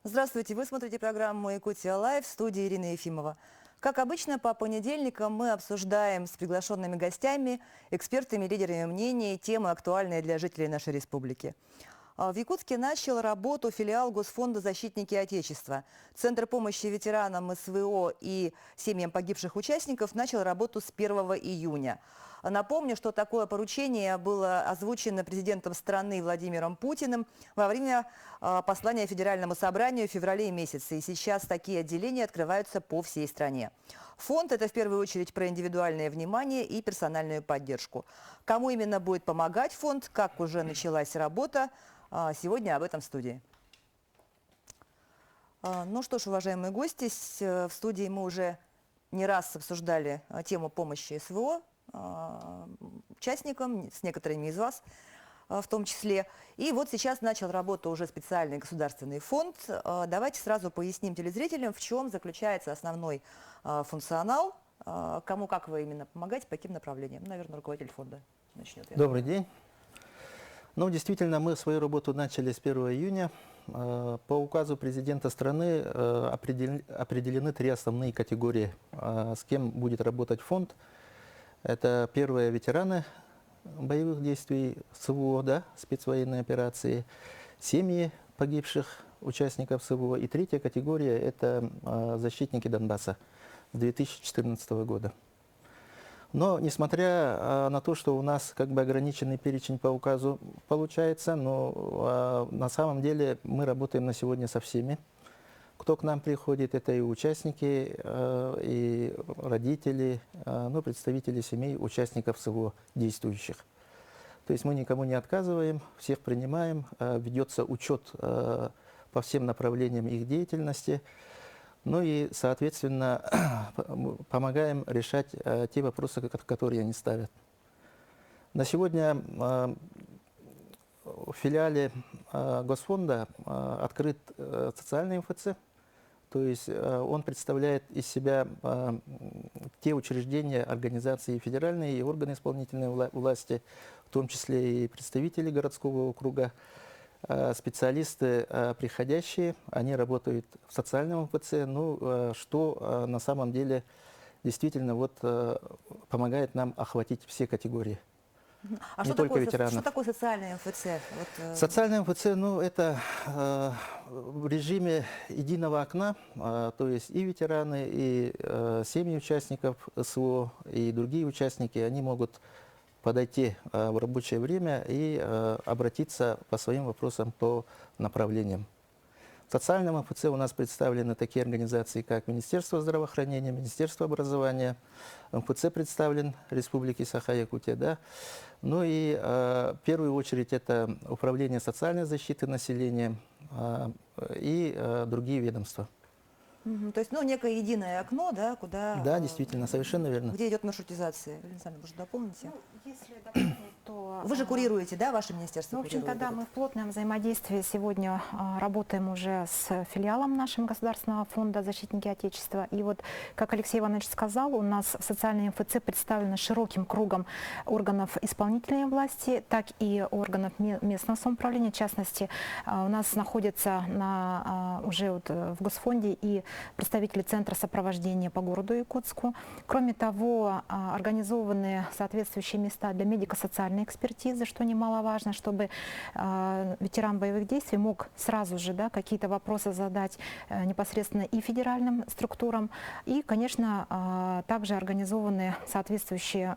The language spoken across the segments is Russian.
Здравствуйте, вы смотрите программу «Якутия Лайв» в студии Ирина Ефимова. Как обычно, по понедельникам мы обсуждаем с приглашенными гостями, экспертами, лидерами мнений темы, актуальные для жителей нашей республики. В Якутске начал работу филиал Госфонда «Защитники Отечества». Центр помощи ветеранам СВО и семьям погибших участников начал работу с 1 июня. Напомню, что такое поручение было озвучено президентом страны Владимиром Путиным во время послания Федеральному собранию в феврале месяце. И сейчас такие отделения открываются по всей стране. Фонд – это в первую очередь про индивидуальное внимание и персональную поддержку. Кому именно будет помогать фонд, как уже началась работа, сегодня об этом в студии. Ну что ж, уважаемые гости, в студии мы уже не раз обсуждали тему помощи СВО участникам, с некоторыми из вас в том числе. И вот сейчас начал работу уже специальный государственный фонд. Давайте сразу поясним телезрителям, в чем заключается основной функционал, кому как вы именно помогаете, по каким направлениям. Наверное, руководитель фонда начнет. Добрый день. Ну, действительно, мы свою работу начали с 1 июня. По указу президента страны определены три основные категории, с кем будет работать фонд. Это первые ветераны боевых действий СВО, да, спецвоенной операции, семьи погибших участников СВО. И третья категория – это защитники Донбасса с 2014 года. Но, несмотря на то, что у нас как бы ограниченный перечень по указу получается, но на самом деле мы работаем на сегодня со всеми. Кто к нам приходит, это и участники, и родители, ну, представители семей участников СВО действующих. То есть мы никому не отказываем, всех принимаем, ведется учет по всем направлениям их деятельности. Ну и, соответственно, помогаем решать те вопросы, которые они ставят. На сегодня в филиале Госфонда открыт социальный МФЦ, то есть он представляет из себя те учреждения, организации федеральные и органы исполнительной власти, в том числе и представители городского округа, специалисты приходящие, они работают в социальном МФЦ, ну, что на самом деле действительно вот помогает нам охватить все категории. А не что только такое, ветеранов. что такое социальный МФЦ? Социальный МФЦ, ну, это в режиме единого окна, то есть и ветераны, и семьи участников СВО, и другие участники, они могут подойти в рабочее время и обратиться по своим вопросам по направлениям. В социальном МФЦ у нас представлены такие организации, как Министерство здравоохранения, Министерство образования, МФЦ представлен Республики Саха-Якутия, да? Ну и в первую очередь это Управление социальной защиты населения и другие ведомства. То есть, ну, некое единое окно, да, куда... Да, действительно, совершенно верно. Где идет маршрутизация? Александр, может, дополните? Ну, если дополнить, то... Вы же курируете, да, ваше министерство? Ну, в общем-то, да, курирует мы в плотном взаимодействии сегодня работаем уже с филиалом нашего Государственного фонда «Защитники Отечества». И вот, как Алексей Иванович сказал, у нас в социальной МФЦ представлено широким кругом органов исполнительной власти, так и органов местного самоуправления. В частности, у нас находится уже вот в Госфонде и представители Центра сопровождения по городу Якутску. Кроме того, организованы соответствующие места для медико-социальной экспертизы, что немаловажно, чтобы ветеран боевых действий мог сразу же, да, какие-то вопросы задать непосредственно и федеральным структурам. И, конечно, также организованы соответствующие,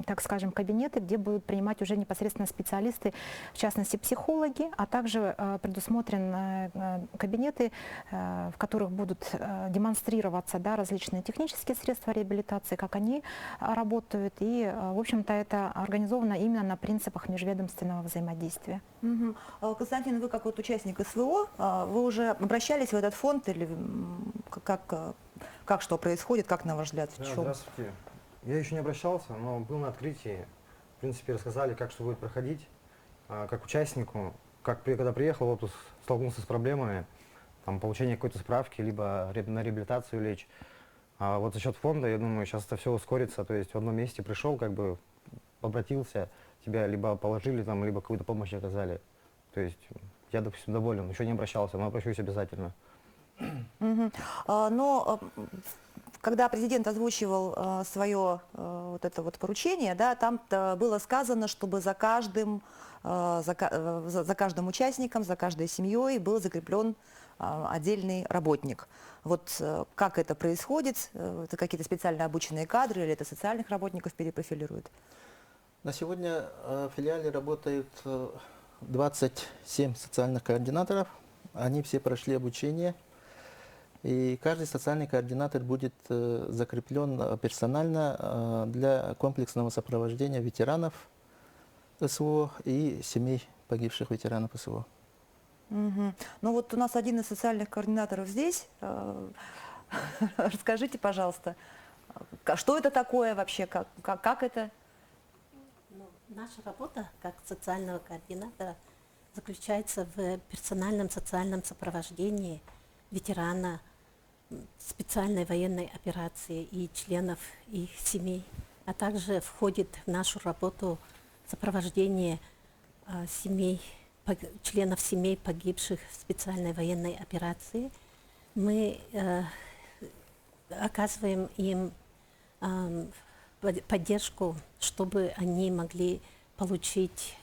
так скажем, кабинеты, где будут принимать уже непосредственно специалисты, в частности психологи, а также предусмотрены кабинеты, в которых будут демонстрироваться, да, различные технические средства реабилитации, как они работают. И, в общем-то, это организовано именно на принципах межведомственного взаимодействия. Константин, вы как вот участник СВО, вы уже обращались в этот фонд или как что происходит, как на ваш взгляд? Да, здравствуйте. Я еще не обращался, но был на открытии. В принципе, рассказали, как что будет проходить. Как участнику, когда приехал в отпуск, столкнулся с проблемами, там, получение какой-то справки, либо на реабилитацию лечь. А вот за счет фонда, я думаю, сейчас это все ускорится. То есть в одном месте пришел, как бы обратился, тебя либо положили, там, либо какую-то помощь оказали. То есть я, допустим, доволен, еще не обращался, но обращусь обязательно. Мгм. Но когда президент озвучивал свое вот это вот поручение, да, там было сказано, чтобы за каждым, за каждым участником, за каждой семьей был закреплен отдельный работник. Вот как это происходит? Это какие-то специально обученные кадры или это социальных работников перепрофилируют? На сегодня в филиале работают 27 социальных координаторов. Они все прошли обучение. И каждый социальный координатор будет закреплен персонально для комплексного сопровождения ветеранов СВО и семей погибших ветеранов СВО. Мгм. Ну вот у нас один из социальных координаторов здесь. Расскажите, пожалуйста, что это такое вообще, как это? Ну, наша работа как социального координатора заключается в персональном социальном сопровождении ветерана специальной военной операции и членов их семей, а также входит в нашу работу сопровождение членов семей погибших в специальной военной операции. Мы оказываем им поддержку, чтобы они могли получить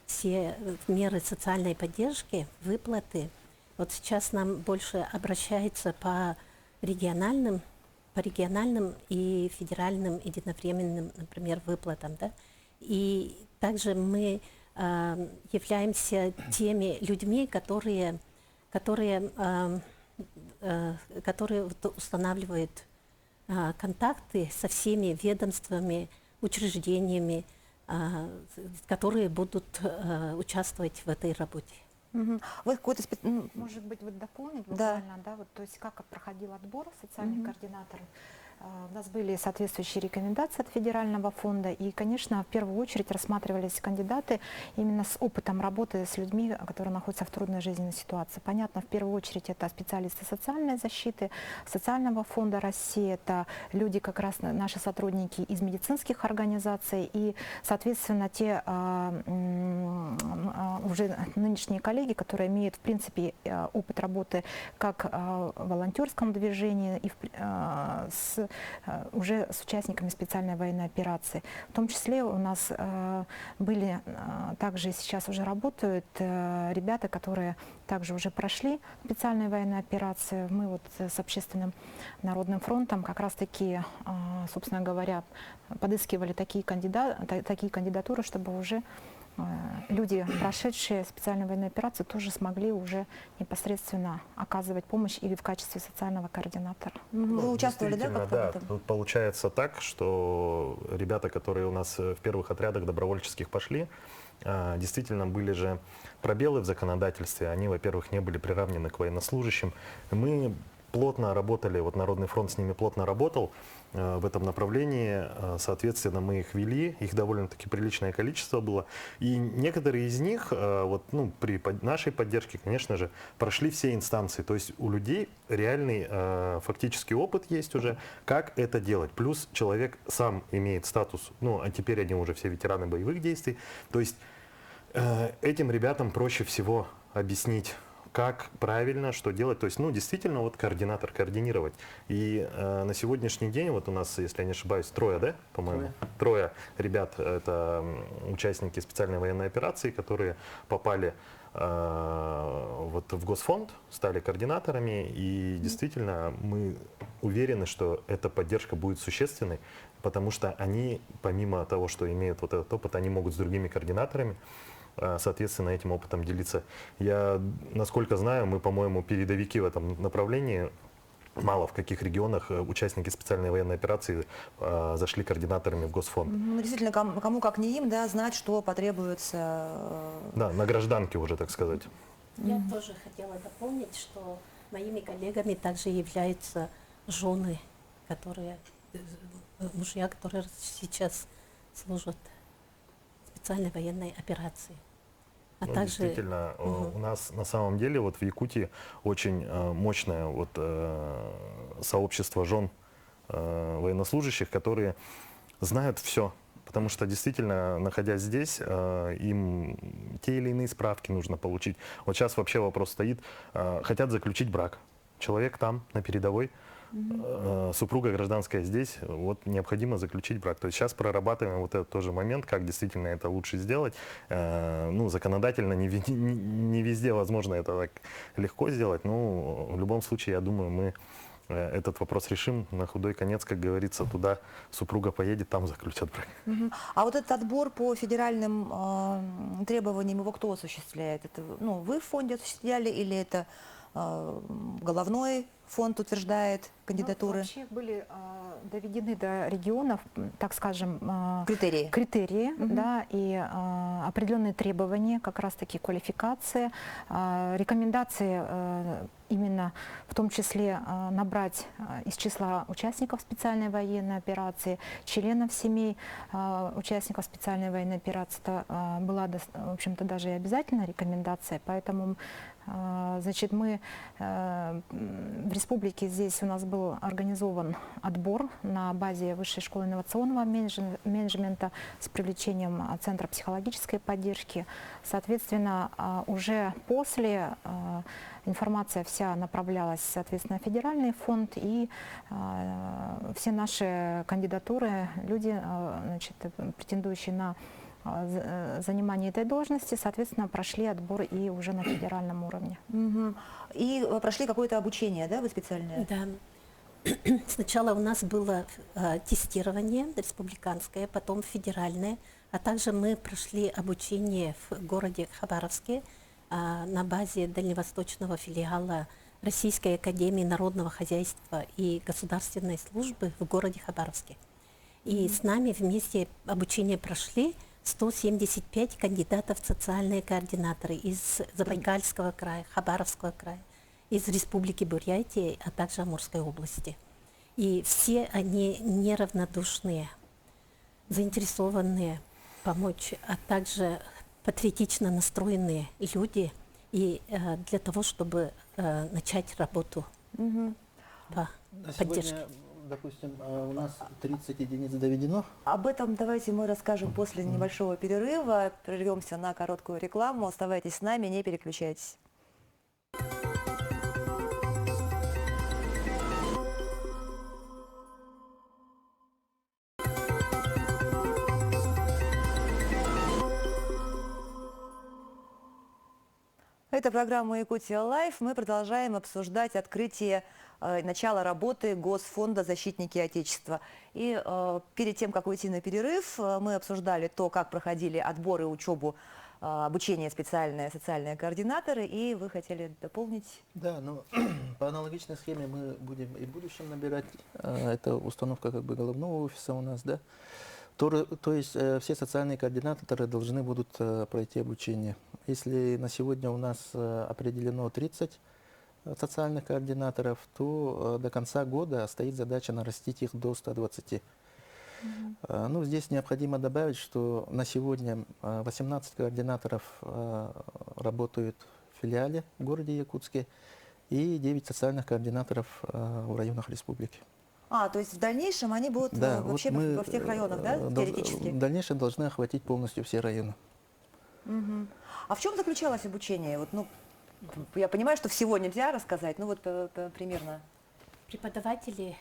все меры социальной поддержки, выплаты. Вот сейчас нам больше обращается по региональным и федеральным единовременным, например, выплатам. Да? И также мы являемся теми людьми, которые устанавливают контакты со всеми ведомствами, учреждениями, которые будут участвовать в этой работе. Мгм. Вы какой-то Может быть, вот дополнить Да. буквально, да, вот, то есть как проходил отбор социальных координаторов. У нас были соответствующие рекомендации от федерального фонда, и, конечно, в первую очередь рассматривались кандидаты именно с опытом работы с людьми, которые находятся в трудной жизненной ситуации. Понятно, в первую очередь это специалисты социальной защиты, социального фонда России, это люди, как раз наши сотрудники из медицинских организаций, и, соответственно, те уже нынешние коллеги, которые имеют, в принципе, опыт работы как в волонтерском движении и уже с участниками специальной военной операции. В том числе у нас были, также сейчас уже работают ребята, которые также уже прошли специальную военную операцию. Мы вот с Общественным народным фронтом как раз-таки, собственно говоря, подыскивали такие кандидатуры, чтобы уже люди, прошедшие специальную военную операцию, тоже смогли уже непосредственно оказывать помощь или в качестве социального координатора. Вы участвовали, да, Действительно, как-то в да. этом? Тут получается так, что ребята, которые у нас в первых отрядах добровольческих пошли, действительно были же пробелы в законодательстве. Они, во-первых, не были приравнены к военнослужащим. Мы плотно работали, вот Народный фронт с ними плотно работал в этом направлении. Соответственно, мы их вели, их довольно-таки приличное количество было. И некоторые из них, при нашей поддержке, конечно же, прошли все инстанции. То есть у людей реальный фактический опыт есть уже, как это делать. Плюс человек сам имеет статус, а теперь они уже все ветераны боевых действий. То есть этим ребятам проще всего объяснить, как правильно, что делать. То есть, действительно, вот координатор, координировать. И на сегодняшний день, вот у нас, если я не ошибаюсь, трое, да, по-моему? Трое ребят, это участники специальной военной операции, которые попали вот в Госфонд, стали координаторами. И действительно, мы уверены, что эта поддержка будет существенной, потому что они, помимо того, что имеют вот этот опыт, они могут с другими координаторами, соответственно, этим опытом делиться. Я, насколько знаю, мы, по-моему, передовики в этом направлении. Мало в каких регионах участники специальной военной операции зашли координаторами в Госфонд. Действительно, кому как не им, да, знать, что потребуется. Да, на гражданке уже, так сказать. Я тоже хотела дополнить, что моими коллегами также являются жены, мужья, которые сейчас служат в специальной военной операции. Действительно, у нас на самом деле вот в Якутии очень мощное сообщество жен военнослужащих, которые знают все Потому что действительно, находясь здесь, им те или иные справки нужно получить. Вот сейчас вообще вопрос стоит, хотят заключить брак. Человек там, на передовой, супруга гражданская здесь, вот необходимо заключить брак. То есть сейчас прорабатываем вот этот тоже момент, как действительно это лучше сделать. Ну, законодательно не везде возможно это так легко сделать, но в любом случае, я думаю, мы этот вопрос решим. На худой конец, как говорится, туда супруга поедет, там заключат брак. А вот этот отбор по федеральным требованиям его кто осуществляет? Это, ну, вы в фонде осуществляли или это головной фонд утверждает кандидатуры? Ну, вообще были доведены до регионов, так скажем, Критерии. да, и определенные требования, как раз-таки квалификации, рекомендации именно в том числе набрать из числа участников специальной военной операции, членов семей участников специальной военной операции. Это была, в общем-то, даже и обязательная рекомендация, поэтому значит, мы в республике, здесь у нас был организован отбор на базе Высшей школы инновационного менеджмента с привлечением Центра психологической поддержки. Соответственно, уже после информация вся направлялась, соответственно, в федеральный фонд, и все наши кандидатуры, люди, значит, претендующие на занимание этой должности, соответственно, прошли отбор и уже на федеральном уровне. И прошли какое-то обучение, да, вы специальное? Да. Сначала у нас было тестирование республиканское, потом федеральное, а также мы прошли обучение в городе Хабаровске на базе дальневосточного филиала Российской академии народного хозяйства и государственной службы в городе Хабаровске. И с нами вместе обучение прошли 175 кандидатов в социальные координаторы из Забайкальского края, Хабаровского края, из Республики Бурятия, а также Амурской области. И все они неравнодушные, заинтересованные помочь, а также патриотично настроенные люди и для того, чтобы начать работу по поддержке. Допустим, у нас 30 единиц доведено. Об этом давайте мы расскажем после небольшого перерыва. Прервемся на короткую рекламу. Оставайтесь с нами, не переключайтесь. Это программа «Якутия Лайф». Мы продолжаем обсуждать открытие начала работы Госфонда «Защитники Отечества». И перед тем, как уйти на перерыв, мы обсуждали то, как проходили отборы, учебу, обучение специальные социальные координаторы. И вы хотели дополнить? Да, но по аналогичной схеме мы будем и в будущем набирать. Это установка как бы головного офиса у нас, да. То есть все социальные координаторы должны будут пройти обучение. Если на сегодня у нас определено 30 социальных координаторов, то до конца года стоит задача нарастить их до 120. Ну, здесь необходимо добавить, что на сегодня 18 координаторов работают в филиале в городе Якутске и 9 социальных координаторов в районах республики. То есть в дальнейшем они будут Да, вообще вот мы во всех районах, да, теоретически? В дальнейшем должны охватить полностью все районы. А в чем заключалось обучение? Вот, ну, я понимаю, что всего нельзя рассказать, но вот примерно. Преподаватели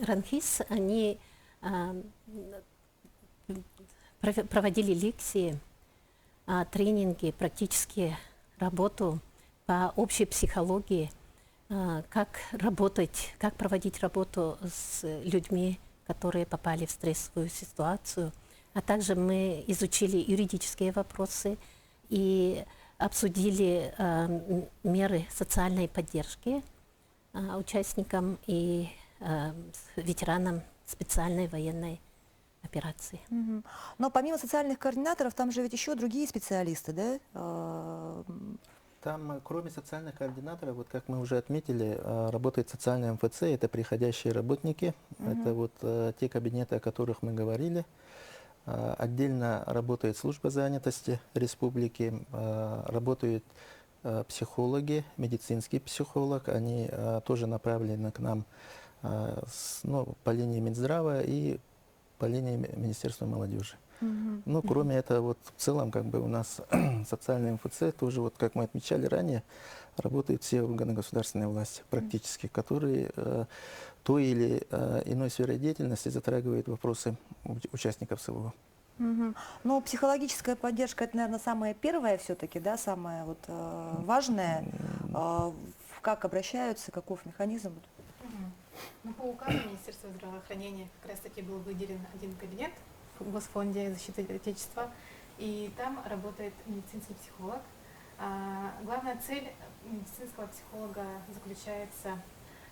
РАНХИС, они проводили лекции, тренинги, практически работу по общей психологии, как работать, как проводить работу с людьми, которые попали в стрессовую ситуацию. А также мы изучили юридические вопросы и обсудили меры социальной поддержки участникам и ветеранам специальной военной операции. Но помимо социальных координаторов, там же ведь еще другие специалисты, да? Там, кроме социальных координаторов, вот как мы уже отметили, работает социальный МФЦ, это приходящие работники, это вот те кабинеты, о которых мы говорили. Отдельно работает служба занятости республики, работают психологи, медицинский психолог, они тоже направлены к нам по линии Минздрава и по линии Министерства молодежи. Ну, кроме этого, вот в целом, как бы у нас социальный МФЦ тоже, вот как мы отмечали ранее, работают все органы государственной власти практически, которые той или иной сферой деятельности затрагивают вопросы участников СВО. Но психологическая поддержка, это, наверное, самое первое все-таки, да, самое вот, важное. Как обращаются, каков механизм? Ну, по указу Министерства здравоохранения как раз-таки был выделен один кабинет в Госфонде защиты Отечества, и там работает медицинский психолог. Главная цель медицинского психолога заключается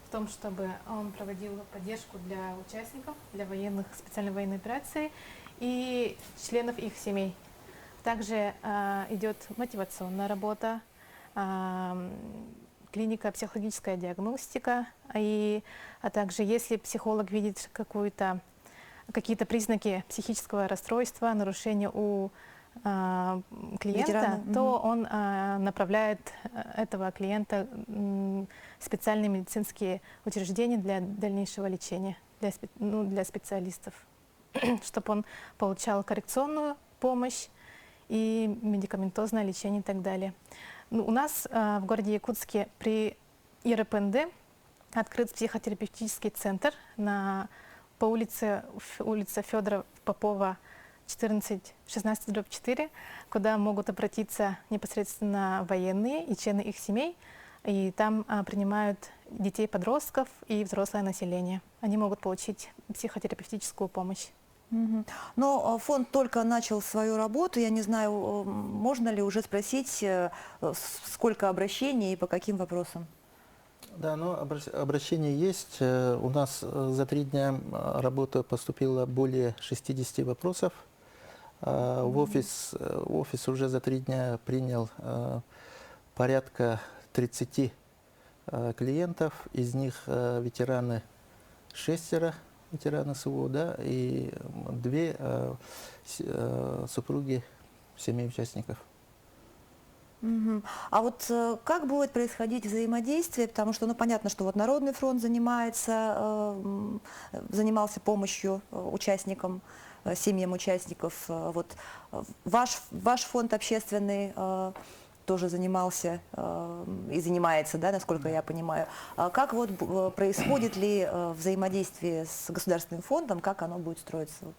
в том, чтобы он проводил поддержку для участников, для военных, специальной военной операции и членов их семей. Также идет мотивационная работа, клиника, психологическая диагностика, а также если психолог видит какие-то признаки психического расстройства, нарушения у клиента, Ветерана. то он направляет этого клиента в специальные медицинские учреждения для дальнейшего лечения, для специалистов, чтобы он получал коррекционную помощь и медикаментозное лечение и так далее. У нас в городе Якутске при ИРПНД открыт психотерапевтический центр по улице Федора Попова, 16/4, куда могут обратиться непосредственно военные и члены их семей. И там принимают детей-подростков и взрослое население. Они могут получить психотерапевтическую помощь. Но фонд только начал свою работу. Я не знаю, можно ли уже спросить, сколько обращений и по каким вопросам? Да, но обращения есть. У нас за 3 дня работы поступило более 60 вопросов. В офис уже за 3 дня принял порядка 30 клиентов. Из них ветераны 6 ветераны СВО, да, и 2 супруги семей участников. А вот как будет происходить взаимодействие? Потому что, ну, понятно, что вот Народный фронт занимался помощью участникам, семьям участников. Вот ваш фонд общественный тоже занимался и занимается, да, насколько я понимаю. Как вот происходит ли взаимодействие с государственным фондом, как оно будет строиться?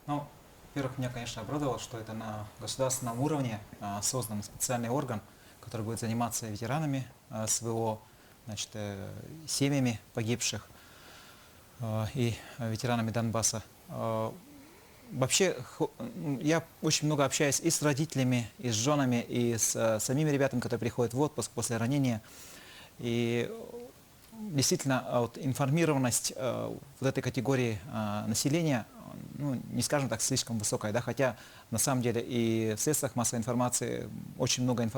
Ну, во-первых, меня, конечно, обрадовало, что это на государственном уровне создан специальный орган, который будет заниматься ветеранами СВО, значит, семьями погибших и ветеранами Донбасса. Вообще, я очень много общаюсь и с родителями, и с женами, и с самими ребятами, которые приходят в отпуск после ранения. И действительно, вот информированность вот этой категории населения, ну, не скажем так, слишком высокая, да, хотя на самом деле и в средствах массовой информации очень много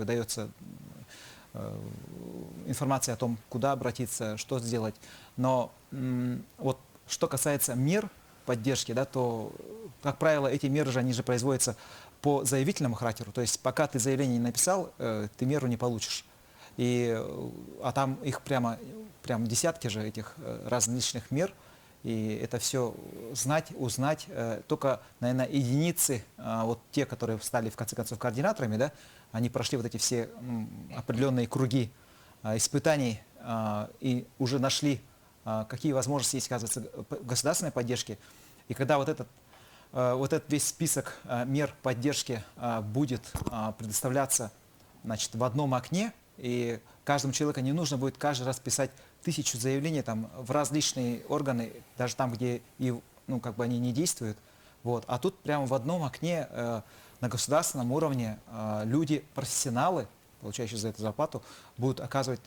дается информации о том, куда обратиться, что сделать. Но вот что касается мер поддержки, да, то, как правило, эти меры же, они же производятся по заявительному характеру. То есть пока ты заявление не написал, ты меру не получишь. А там их прям десятки же этих различных мер. И это все узнать. Только, наверное, единицы, вот те, которые стали в конце концов координаторами, да, они прошли вот эти все определенные круги испытаний и уже нашли, какие возможности есть, оказывается, государственной поддержки. И когда вот этот весь список мер поддержки будет предоставляться, значит, в одном окне, и каждому человеку не нужно будет каждый раз писать 1000 заявлений там, в различные органы, даже там, где они не действуют. Вот. А тут прямо в одном окне на государственном уровне люди, профессионалы, получающие за эту зарплату, будут оказывать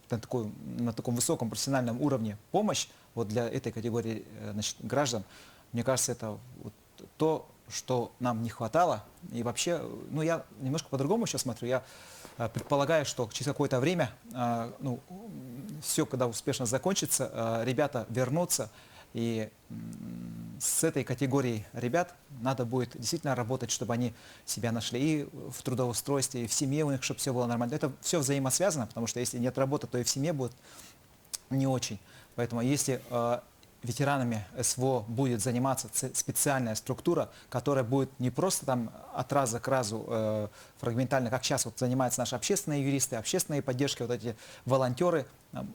на таком высоком профессиональном уровне помощь вот для этой категории, значит, граждан. Мне кажется, это вот то, что нам не хватало. И вообще, ну, я немножко по-другому сейчас смотрю. Я предполагаю, что через какое-то время, все, когда успешно закончится, ребята вернутся. И с этой категорией ребят надо будет действительно работать, чтобы они себя нашли и в трудоустройстве, и в семье у них, чтобы все было нормально. Это все взаимосвязано, потому что если нет работы, то и в семье будет не очень. Поэтому если ветеранами СВО будет заниматься специальная структура, которая будет не просто там от раза к разу фрагментально, как сейчас вот занимаются наши общественные юристы, общественные поддержки, вот эти волонтеры.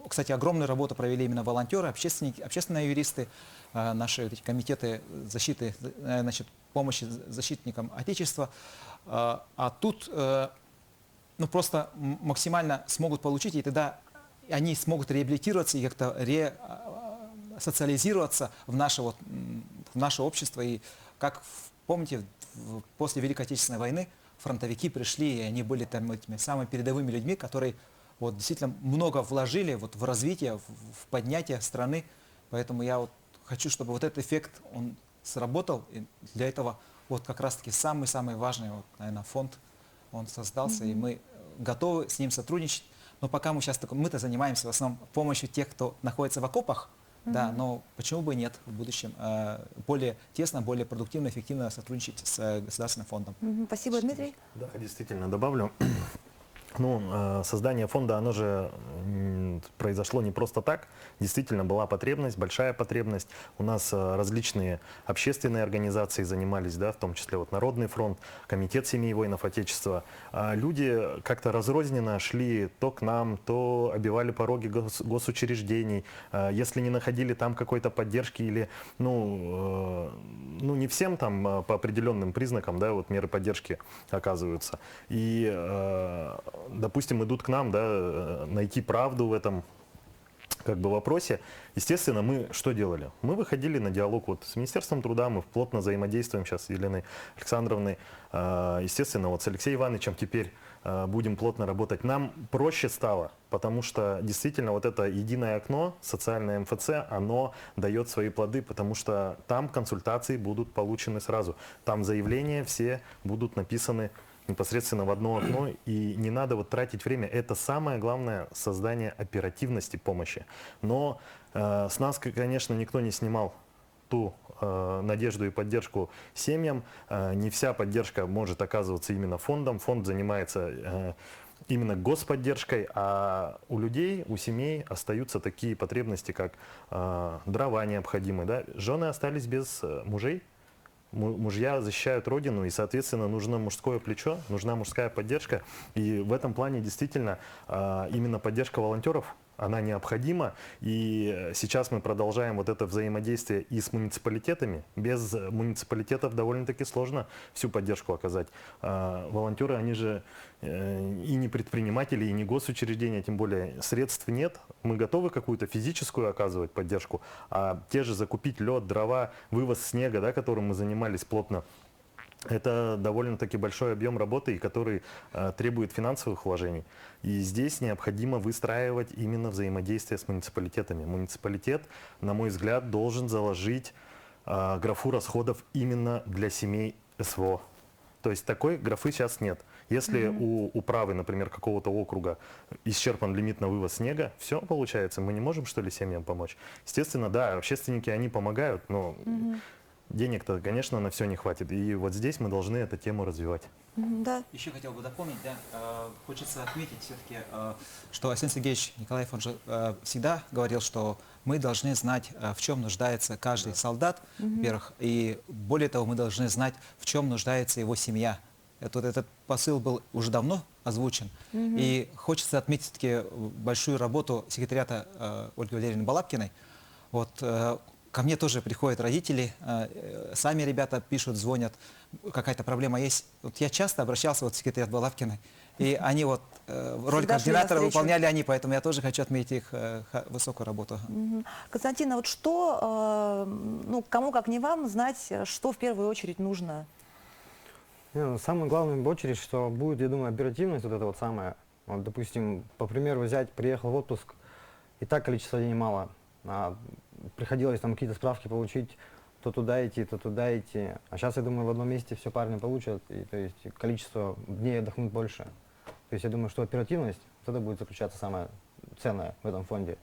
Кстати, огромную работу провели именно волонтеры, общественные юристы, наши вот эти комитеты защиты, значит, помощи защитникам Отечества. А тут ну, просто максимально смогут получить, и тогда они смогут реабилитироваться и как-то социализироваться в наше общество. И как помните, после Великой Отечественной войны фронтовики пришли, и они были там этими самыми передовыми людьми, которые вот действительно много вложили вот в развитие, в поднятие страны. Поэтому я вот хочу, чтобы вот этот эффект, он сработал. И для этого вот как раз-таки самый-самый важный, вот, наверное, фонд, он создался, и мы готовы с ним сотрудничать. Но пока мы-то занимаемся в основном помощью тех, кто находится в окопах, да, но почему бы нет в будущем более тесно, более продуктивно, эффективно сотрудничать с государственным фондом. Спасибо, Дмитрий. Да, действительно, добавлю. Ну, создание фонда, оно же произошло не просто так. Действительно, была потребность, большая потребность. У нас различные общественные организации занимались, да, в том числе вот Народный фронт, Комитет семей воинов Отечества. Люди как-то разрозненно шли то к нам, то обивали пороги госучреждений. Если не находили там какой-то поддержки или, ну, не всем там по определенным признакам, да, вот меры поддержки оказываются. И допустим, идут к нам, да, найти правду в этом как бы вопросе. Естественно, мы что делали? Мы выходили на диалог вот с Министерством труда, мы плотно взаимодействуем сейчас с Еленой Александровной, естественно, вот с Алексеем Ивановичем теперь будем плотно работать. Нам проще стало, потому что действительно вот это единое окно, социальное МФЦ, оно дает свои плоды, потому что там консультации будут получены сразу. Там заявления все будут написаны непосредственно в одно окно, и не надо вот тратить время. Это самое главное — создание оперативности помощи. Но с нас, конечно, никто не снимал ту надежду и поддержку семьям. Не вся поддержка может оказываться именно фондом. Фонд занимается именно господдержкой, а у людей, у семей остаются такие потребности, как дрова необходимые. Да? Жены остались без мужей. Мужья защищают родину, и, соответственно, нужно мужское плечо, нужна мужская поддержка. И в этом плане действительно именно поддержка волонтеров, она необходима. И сейчас мы продолжаем вот это взаимодействие и с муниципалитетами. Без муниципалитетов довольно-таки сложно всю поддержку оказать. Волонтеры, они же и не предприниматели, и не госучреждения, тем более средств нет. Мы готовы какую-то физическую оказывать поддержку, а те же закупить лед, дрова, вывоз снега, да, которым мы занимались плотно, это довольно-таки большой объем работы, и который требует финансовых вложений. И здесь необходимо выстраивать именно взаимодействие с муниципалитетами. Муниципалитет, на мой взгляд, должен заложить графу расходов именно для семей СВО. То есть такой графы сейчас нет. Если у управы, например, какого-то округа исчерпан лимит на вывоз снега, все получается. Мы не можем, что ли, семьям помочь? Естественно, да, общественники, они помогают, но денег-то, конечно, на все не хватит. И вот здесь мы должны эту тему развивать. Да. Еще хотел бы дополнить, да, хочется отметить все-таки, что Арсений Сергеевич Николаев, он же всегда говорил, что мы должны знать, в чем нуждается каждый солдат, во-первых, и более того, мы должны знать, в чем нуждается его семья. Этот посыл был уже давно озвучен, и хочется отметить все-таки большую работу секретариата Ольги Валерьевны Балабкиной. Вот, ко мне тоже приходят родители, сами ребята пишут, звонят, какая-то проблема есть. Вот я часто обращался вот в секретариат Балабкиной, и они вот роль координатора выполняли они, поэтому я тоже хочу отметить их высокую работу. Константин, а вот что, ну, кому как не вам знать, что в первую очередь нужно? Самое главное в очередь, что будет, я думаю, оперативность вот это вот самое. Вот, допустим, по примеру взять, приехал в отпуск, и так количество дней мало. Приходилось там какие-то справки получить, то туда идти, то туда идти. А сейчас, я думаю, в одном месте все парни получат, и то есть количество дней отдохнут больше. То есть я думаю, что оперативность, вот это будет заключаться самое ценное в этом фонде.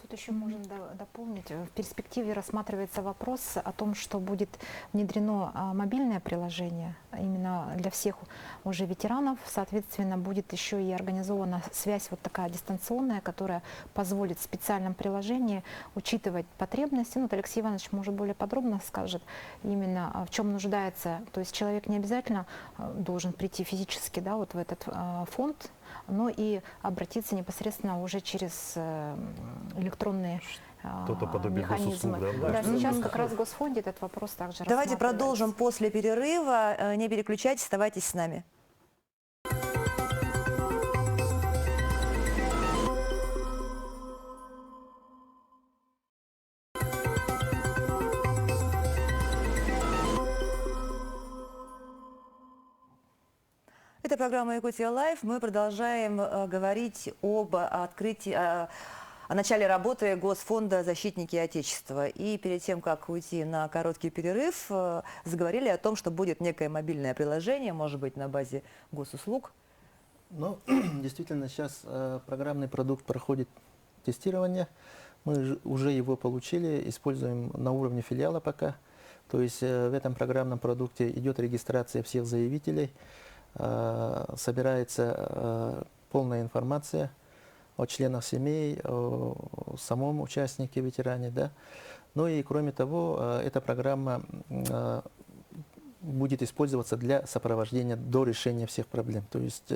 Тут Тут еще можно дополнить. В перспективе рассматривается вопрос о том, что будет внедрено мобильное приложение именно для всех уже ветеранов. Соответственно, будет еще и организована связь вот такая дистанционная, которая позволит в специальном приложении учитывать потребности. Ну, вот Алексей Иванович, может, более подробно скажет именно в чем нуждается. То есть человек не обязательно должен прийти физически, да, вот в этот фонд, но и обратиться непосредственно уже через электронные Что-то подобие механизмы. госуслуг, да? Да, сейчас как раз в Госфонде этот вопрос также Давайте рассматривается. продолжим после перерыва. Не переключайтесь, оставайтесь с нами. Это программа «Якутия Лайф». Мы продолжаем говорить об открытии, о начале работы Госфонда «Защитники Отечества». И перед тем, как уйти на короткий перерыв, заговорили о том, что будет некое мобильное приложение, может быть, на базе госуслуг. Ну, действительно, сейчас программный продукт проходит тестирование. Мы уже его получили, используем на уровне филиала пока. То есть в этом программном продукте идет регистрация всех заявителей, собирается полная информация о членах семей, о самом участнике, ветеране. Да? Ну и кроме того, эта программа будет использоваться для сопровождения до решения всех проблем. То есть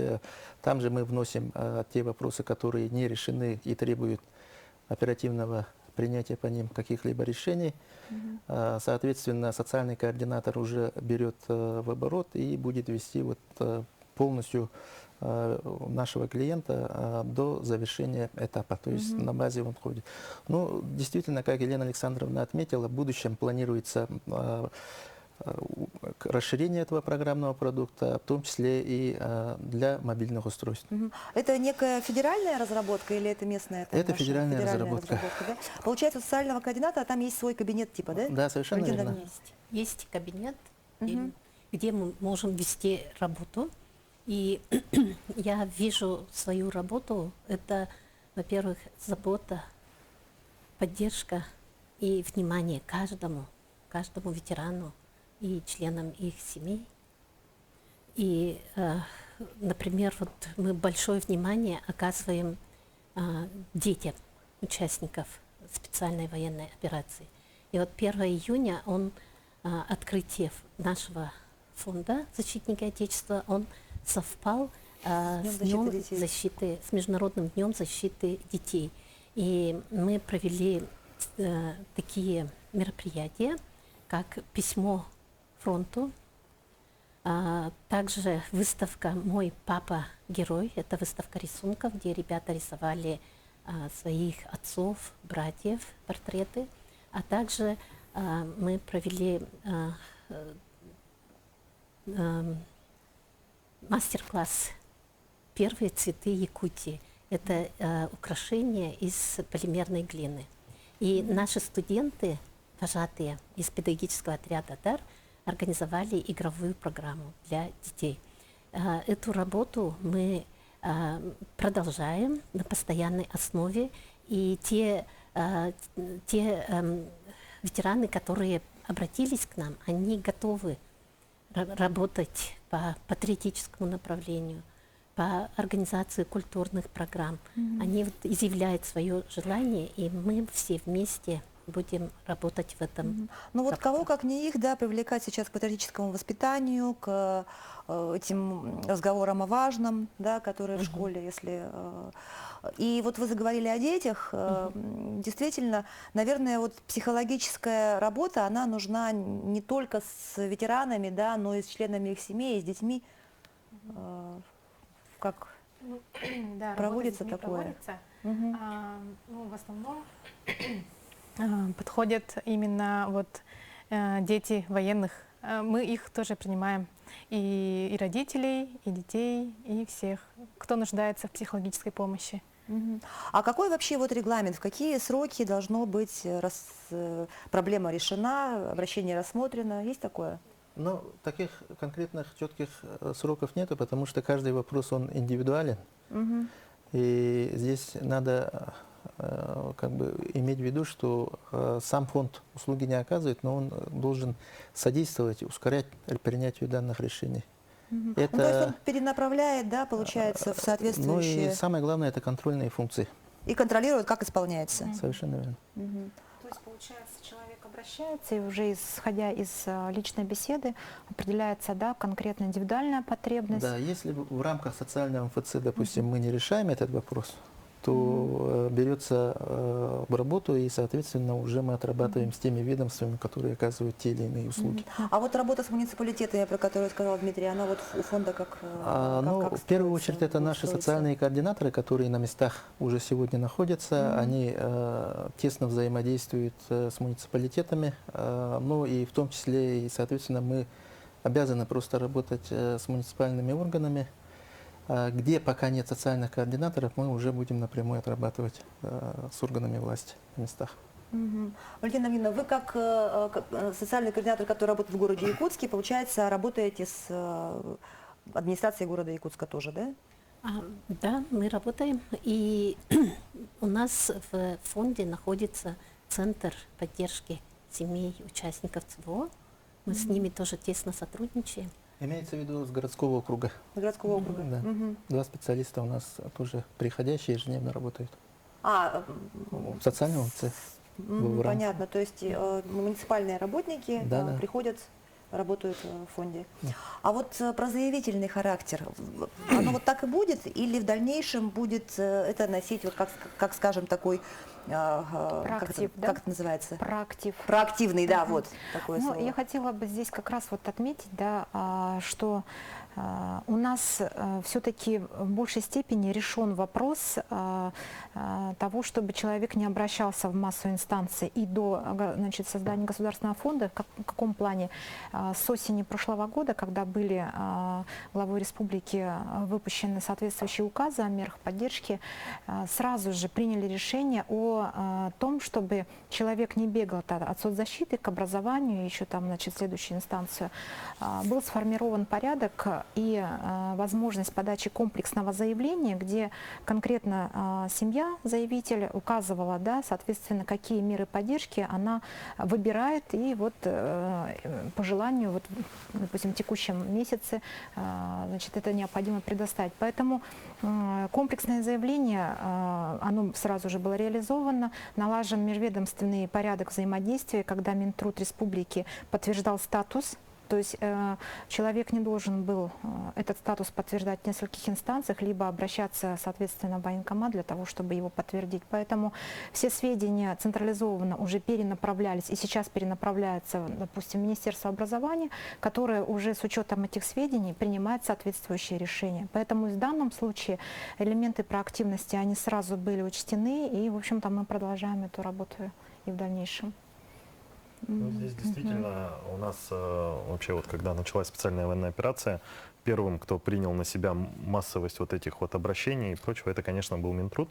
там же мы вносим те вопросы, которые не решены и требуют оперативного принятия по ним каких-либо решений. Соответственно, социальный координатор уже берет в оборот и будет вести вот полностью нашего клиента до завершения этапа, то есть на базе он ходит. Ну, действительно, как Елена Александровна отметила, в будущем планируется расширение этого программного продукта, в том числе и для мобильных устройств. Это некая федеральная разработка или это местная? Это федеральная разработка. Да? Получается, у социального координатора там есть свой кабинет типа, да? Да, совершенно Один верно. на- Есть кабинет, где мы можем вести работу. И я вижу свою работу, это, во-первых, забота, поддержка и внимание каждому ветерану и членам их семей. И, например, вот мы большое внимание оказываем детям участников специальной военной операции. И вот 1 июня открытие нашего фонда «Защитники Отечества», он совпал с Международным днем защиты детей. И мы провели такие мероприятия, как письмо фронту, также выставка «Мой папа герой». Это выставка рисунков, где ребята рисовали своих отцов, братьев, портреты. А также мы провели мастер-класс «Первые цветы Якутии». Это украшения из полимерной глины. И наши студенты, вожатые из педагогического отряда «Дар», организовали игровую программу для детей. Эту работу мы продолжаем на постоянной основе. И те ветераны, которые обратились к нам, они готовы работать по патриотическому направлению, по организации культурных программ. Они вот изъявляют свое желание, и мы все вместе будем работать в этом. Ну вот кого, как не их, да, привлекать сейчас к патриотическому воспитанию, к этим разговорам о важном, да, которые в школе, если... И вот вы заговорили о детях. Действительно, наверное, вот психологическая работа, она нужна не только с ветеранами, да, но и с членами их семей, и с детьми. Как Да, проводится работа с детьми такое? проводится. Ну, в основном подходят именно вот дети военных. Мы их тоже принимаем. И родителей, и детей, и всех, кто нуждается в психологической помощи. А какой вообще вот регламент, в какие сроки должно быть проблема решена, обращение рассмотрено? Есть такое? Ну, таких конкретных четких сроков нету, потому что каждый вопрос, он индивидуален. И здесь надо как бы иметь в виду, что сам фонд услуги не оказывает, но он должен содействовать, ускорять принятию данных решений. Ну, то есть он перенаправляет, да, получается, в Ну и соответствующие... самое главное, это контрольные функции. И контролирует, как исполняется. Совершенно верно. То есть, получается, человек обращается, и уже исходя из личной беседы определяется, да, конкретно индивидуальная потребность. Да, если в рамках социального МФЦ, допустим, мы не решаем этот вопрос, то берется в работу, и, соответственно, уже мы отрабатываем с теми ведомствами, которые оказывают те или иные услуги. А вот работа с муниципалитетами, про которую сказал Дмитрий, она вот у фонда как В первую очередь, это наши социальные координаторы, которые на местах уже сегодня находятся. Они тесно взаимодействуют с муниципалитетами, ну и в том числе, и, соответственно, мы обязаны просто работать с муниципальными органами. Где пока нет социальных координаторов, мы уже будем напрямую отрабатывать с органами власти в местах. Валентина Ильина, вы как социальный координатор, который работает в городе Якутске, получается, работаете с администрацией города Якутска тоже, да? Да, мы работаем. И у нас в фонде находится центр поддержки семей участников ЦВО. Мы с ними тоже тесно сотрудничаем. Имеется в виду с городского округа. С городского округа. Да. Два специалиста у нас тоже приходящие ежедневно работают. В социальном МФЦ. Понятно. То есть муниципальные работники Да. приходят, работают в фонде. А вот про заявительный характер, оно вот так и будет, или в дальнейшем будет это носить, вот как скажем, такой, Проактив, да? как это называется? Проактивный, да, вот такое Ну, слово. я хотела бы здесь как раз вот отметить, да, что у нас все-таки в большей степени решен вопрос того, чтобы человек не обращался в массовые инстанции и до, значит, создания государственного фонда. В каком плане? С осени прошлого года, когда были главой республики выпущены соответствующие указы о мерах поддержки, сразу же приняли решение о том, чтобы человек не бегал от соцзащиты к образованию, еще там, значит, следующую инстанцию. Был сформирован порядок и возможность подачи комплексного заявления, где конкретно семья, заявитель, указывала, да, соответственно, какие меры поддержки она выбирает, и вот по желанию, вот, допустим, в текущем месяце, значит, это необходимо предоставить. Поэтому комплексное заявление, оно сразу же было реализовано, налажен межведомственный порядок взаимодействия, когда Минтруд Республики подтверждал статус. То есть человек не должен был этот статус подтверждать в нескольких инстанциях, либо обращаться, соответственно, в военкомат для того, чтобы его подтвердить. Поэтому все сведения централизованно уже перенаправлялись и сейчас перенаправляются, допустим, в Министерство образования, которое уже с учетом этих сведений принимает соответствующие решения. Поэтому в данном случае элементы проактивности, они сразу были учтены, и, в общем-то, мы продолжаем эту работу и в дальнейшем. Ну, здесь действительно у нас вообще вот когда началась специальная военная операция, первым, кто принял на себя массовость вот этих вот обращений и прочего, это, конечно, был Минтруд.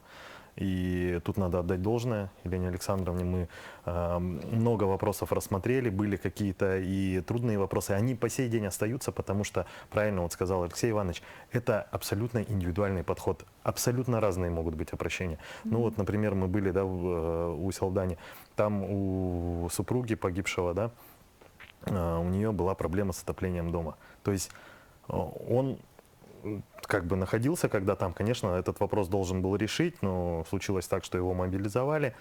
И тут надо отдать должное Елене Александровне. Мы много вопросов рассмотрели, были какие-то и трудные вопросы. Они по сей день остаются, потому что, правильно вот сказал Алексей Иванович, это абсолютно индивидуальный подход. Абсолютно разные могут быть обращения. Ну вот, например, мы были, да, у Селдане, там у супруги погибшего, да, у нее была проблема с отоплением дома. То есть он как бы находился, когда там, конечно, этот вопрос должен был решить, но случилось так, что его мобилизовали.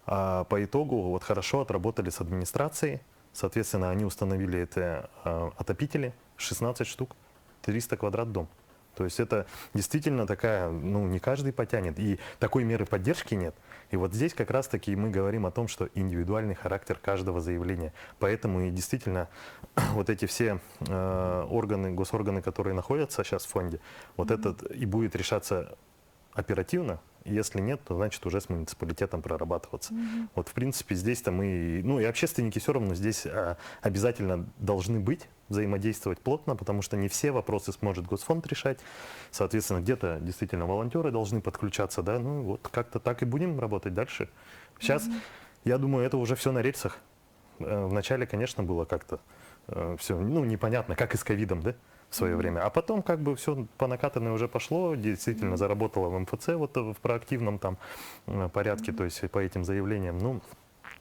А по итогу вот хорошо отработали с администрацией. Соответственно, они установили это отопители, 16 штук, 300 квадрат дом. То есть это действительно такая, ну, не каждый потянет. И такой меры поддержки нет. И вот здесь как раз-таки мы говорим о том, что индивидуальный характер каждого заявления. Поэтому и действительно вот эти все органы, госорганы, которые находятся сейчас в фонде, вот этот и будет решаться оперативно. Если нет, то значит уже с муниципалитетом прорабатываться. Вот в принципе здесь-то мы, ну и общественники все равно здесь обязательно должны быть, взаимодействовать плотно, потому что не все вопросы сможет Госфонд решать. Соответственно, где-то действительно волонтеры должны подключаться, да, ну вот как-то так и будем работать дальше. Сейчас, я думаю, это уже все на рельсах. Вначале, конечно, было как-то все, ну, непонятно, как и с ковидом, да? в свое время. А потом как бы все по накатанной уже пошло, действительно заработала в МФЦ вот в проактивном там порядке, то есть по этим заявлениям. Ну,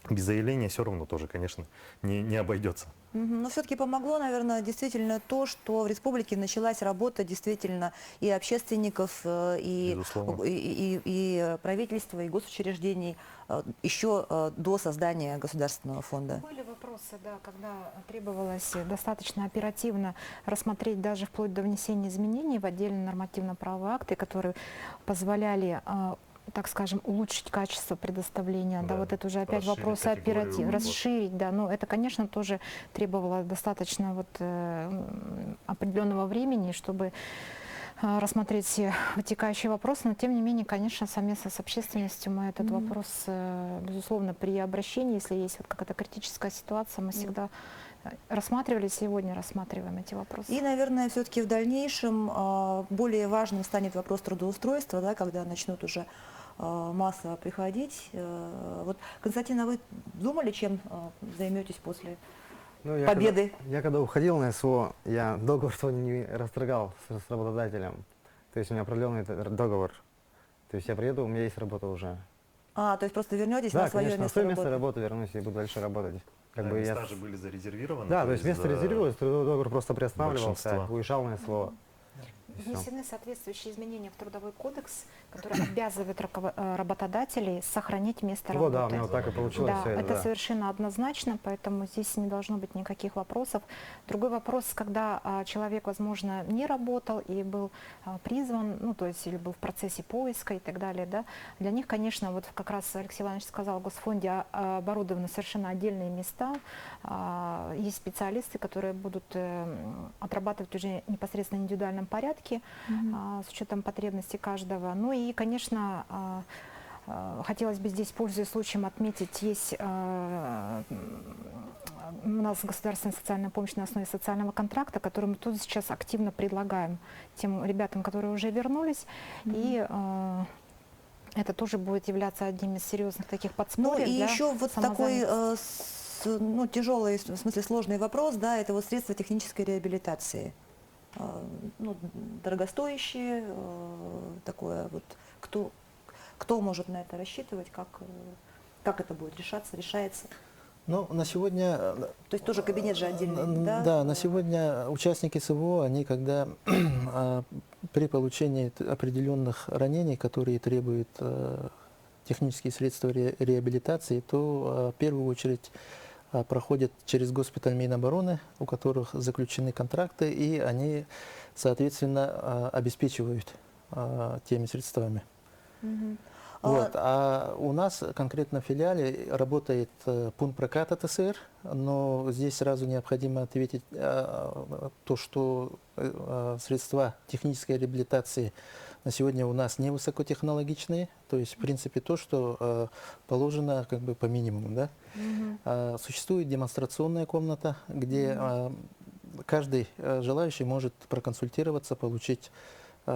без заявления все равно тоже, конечно, не обойдется. Но все-таки помогло, наверное, действительно то, что в республике началась работа действительно и общественников, Безусловно. и правительства, и госучреждений еще до создания государственного фонда. Были вопросы, да, когда требовалось достаточно оперативно рассмотреть даже вплоть до внесения изменений в отдельные нормативно-правовые акты, которые позволяли, так скажем, улучшить качество предоставления, да, Да, вот это уже опять расширить вопросы категорию, оперативно, расширить, да, но это, конечно, тоже требовало достаточно вот определенного времени, чтобы рассмотреть все вытекающие вопросы, но тем не менее, конечно, совместно с общественностью мы этот вопрос, безусловно, при обращении, если есть вот какая-то критическая ситуация, мы всегда рассматривали, сегодня рассматриваем эти вопросы. И, наверное, все-таки в дальнейшем более важным станет вопрос трудоустройства, да, когда начнут уже массово приходить. Вот, Константин, а вы думали, чем займетесь после Ну, я победы? Я когда уходил на СВО, я договор свой не расторгал с работодателем. То есть у меня определенный договор. То есть я приеду, у меня есть работа уже. То есть просто вернетесь Да, на свое конечно, на место свое место работы? работы вернусь и буду дальше работать. Как Да, бы места я... же были зарезервированы. Да, то есть место за резервировалось, трудовой договор просто приостанавливался, большинство. уезжал на СВО. И всё. Внесены соответствующие изменения в Трудовой кодекс, которые обязывают работодателей сохранить место Вот, да, у работы. меня вот так и получилось Да, всё это да. совершенно однозначно, поэтому здесь не должно быть никаких вопросов. Другой вопрос, когда человек, возможно, не работал и был призван, ну, то есть или был в процессе поиска и так далее, да, для них, конечно, вот как раз Алексей Иванович сказал, в Госфонде оборудованы совершенно отдельные места, есть специалисты, которые будут отрабатывать уже непосредственно в индивидуальном порядке, с учетом потребностей каждого. Ну и, конечно, хотелось бы здесь, пользуясь случаем, отметить, есть у нас государственная социальная помощь на основе социального контракта, который мы тут сейчас активно предлагаем тем ребятам, которые уже вернулись. И это тоже будет являться одним из серьезных таких Ну подспорий и для еще вот такой самозанятости. тяжелый, в смысле сложный вопрос, да, это вот средства технической реабилитации. Ну, дорогостоящие, такое вот, кто может на это рассчитывать, как это будет решается? Ну, на сегодня... То есть тоже кабинет же отдельный, да? Да, на сегодня участники СВО, они когда при получении определенных ранений, которые требуют технические средства реабилитации, то в первую очередь проходят через госпиталь Минобороны, у которых заключены контракты, и они, соответственно, обеспечивают теми средствами. Вот. А у нас конкретно в филиале работает пункт проката ТСР, но здесь сразу необходимо ответить то, что средства технической реабилитации на сегодня у нас не высокотехнологичные, то есть в принципе то, что положено как бы по минимуму. Да? Существует демонстрационная комната, где каждый желающий может проконсультироваться, получить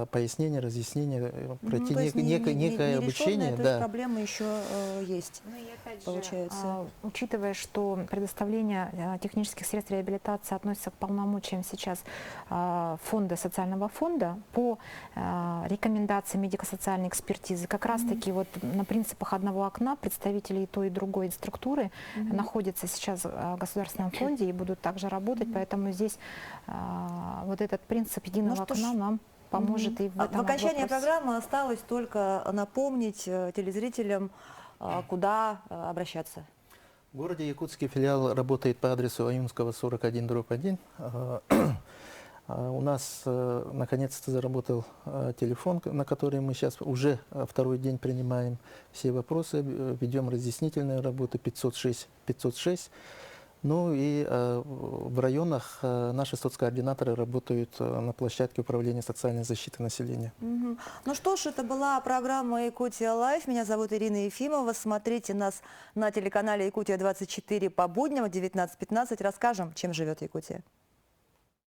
пояснение, разъяснение, пройти То есть некое обучение. то есть проблемы еще есть, Ну и опять получается. же, учитывая, что предоставление технических средств реабилитации относится к полномочиям сейчас фонда, социального фонда, по рекомендации медико-социальной экспертизы, как раз-таки вот на принципах одного окна представители и той, и другой структуры находятся сейчас в государственном фонде и будут также работать, поэтому здесь вот этот принцип единого окна нам поможет и в этом В окончании вопросе. программы осталось только напомнить телезрителям, куда обращаться. В городе Якутске филиал работает по адресу Аюнского 41/1. У нас наконец-то заработал телефон, на который мы сейчас уже второй день принимаем все вопросы, ведем разъяснительную работу 506. Ну и в районах наши соцкоординаторы работают на площадке управления социальной защиты населения. Ну что ж, это была программа «Якутия Лайф». Меня зовут Ирина Ефимова. Смотрите нас на телеканале «Якутия-24» по будням в 19:15. Расскажем, чем живет Якутия.